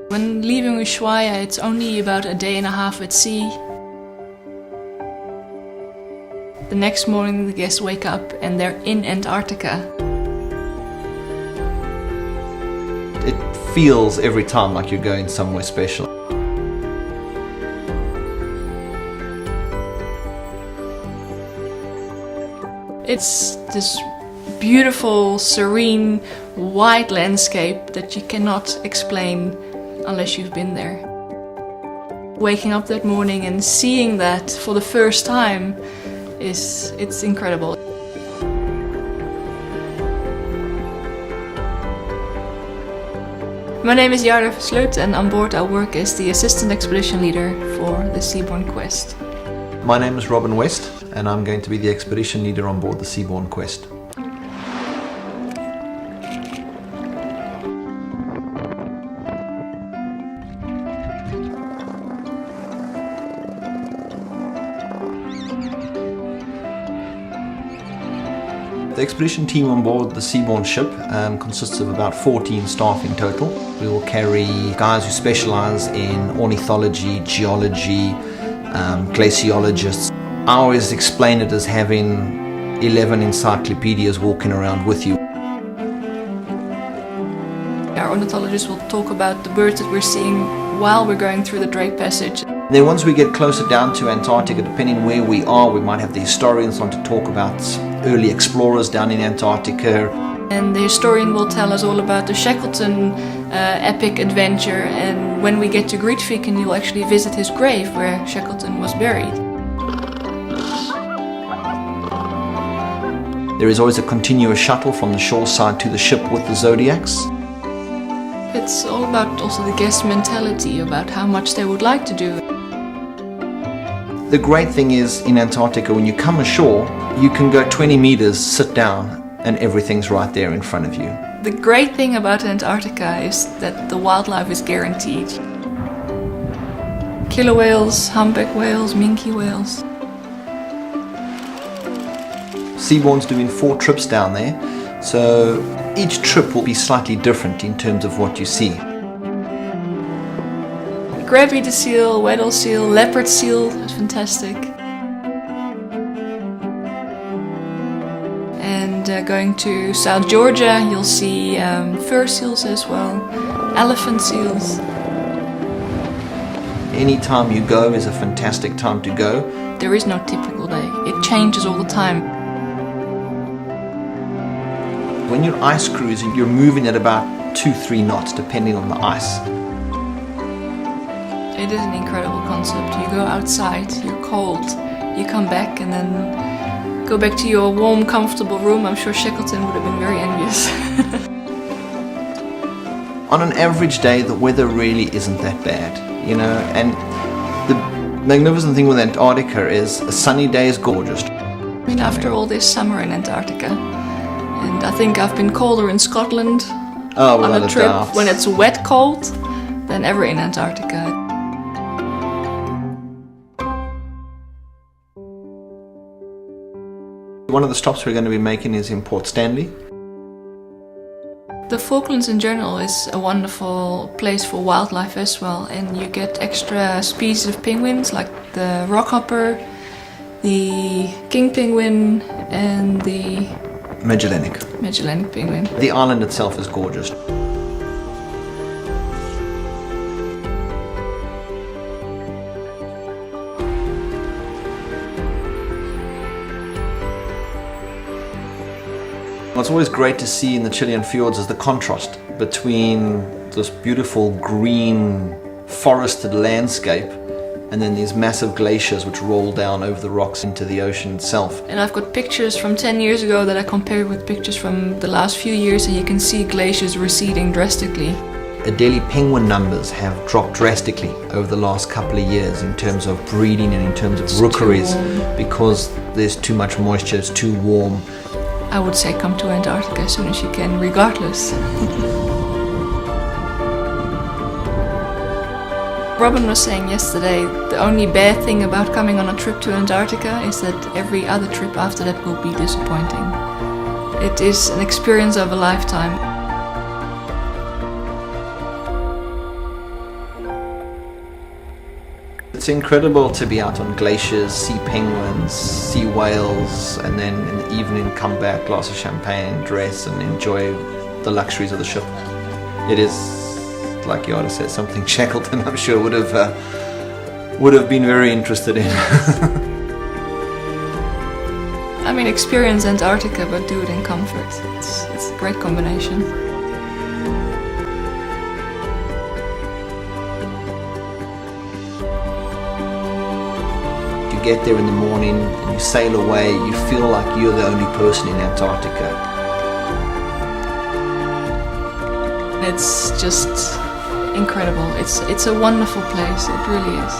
When leaving Ushuaia, it's only about a day and a half at sea. The next morning the guests wake up and they're in Antarctica. It feels every time like you're going somewhere special. It's this beautiful, serene, white landscape that you cannot explain unless you've been there. Waking up that morning and seeing that for the first time it's incredible. My name is Jarda Versleut and on board I work as the Assistant Expedition Leader for the Seabourn Quest. My name is Robin West and I'm going to be the Expedition Leader on board the Seabourn Quest. The expedition team on board the Seabourn ship consists of about 14 staff in total. We will carry guys who specialise in ornithology, geology, glaciologists. I always explain it as having 11 encyclopedias walking around with you. Our ornithologists will talk about the birds that we're seeing while we're going through the Drake Passage. Then once we get closer down to Antarctica, depending where we are, we might have the historians on to talk about early explorers down in Antarctica. And the historian will tell us all about the Shackleton epic adventure, and when we get to Grytviken you'll actually visit his grave where Shackleton was buried. There is always a continuous shuttle from the shore side to the ship with the Zodiacs. It's all about also the guest mentality, about how much they would like to do. The great thing is in Antarctica, when you come ashore, you can go 20 meters, sit down, and everything's right there in front of you. The great thing about Antarctica is that the wildlife is guaranteed. Killer whales, humpback whales, minke whales. Seabourn's doing 4 trips down there, so each trip will be slightly different in terms of what you see. Grab-eater seal, weddell seal, leopard seal, that's fantastic. And going to South Georgia, you'll see fur seals as well, elephant seals. Any time you go is a fantastic time to go. There is no typical day, it changes all the time. When you're ice cruising, you're moving at about 2-3 knots depending on the ice. It is an incredible concept. You go outside, you're cold, you come back and then go back to your warm, comfortable room. I'm sure Shackleton would have been very envious. On an average day, the weather really isn't that bad, you know, and the magnificent thing with Antarctica is a sunny day is gorgeous. I mean, after all this summer in Antarctica, and I think I've been colder in Scotland on a trip when it's wet cold than ever in Antarctica. One of the stops we're going to be making is in Port Stanley. The Falklands in general is a wonderful place for wildlife as well, and you get extra species of penguins like the rockhopper, the king penguin and the Magellanic penguin. The island itself is gorgeous. What's always great to see in the Chilean fjords is the contrast between this beautiful green forested landscape and then these massive glaciers which roll down over the rocks into the ocean itself. And I've got pictures from 10 years ago that I compare with pictures from the last few years, and you can see glaciers receding drastically. Adelie penguin numbers have dropped drastically over the last couple of years in terms of breeding and in terms of rookeries because there's too much moisture, it's too warm. I would say come to Antarctica as soon as you can, regardless. Robin was saying yesterday, the only bad thing about coming on a trip to Antarctica is that every other trip after that will be disappointing. It is an experience of a lifetime. It's incredible to be out on glaciers, see penguins, see whales, and then in the evening come back, glass of champagne, dress and enjoy the luxuries of the ship. It is, like Yara said, something Shackleton I'm sure would have been very interested in. I mean, experience Antarctica but do it in comfort. It's a great combination. You get there in the morning and you sail away, you feel like you're the only person in Antarctica. It's just incredible. It's a wonderful place, it really is.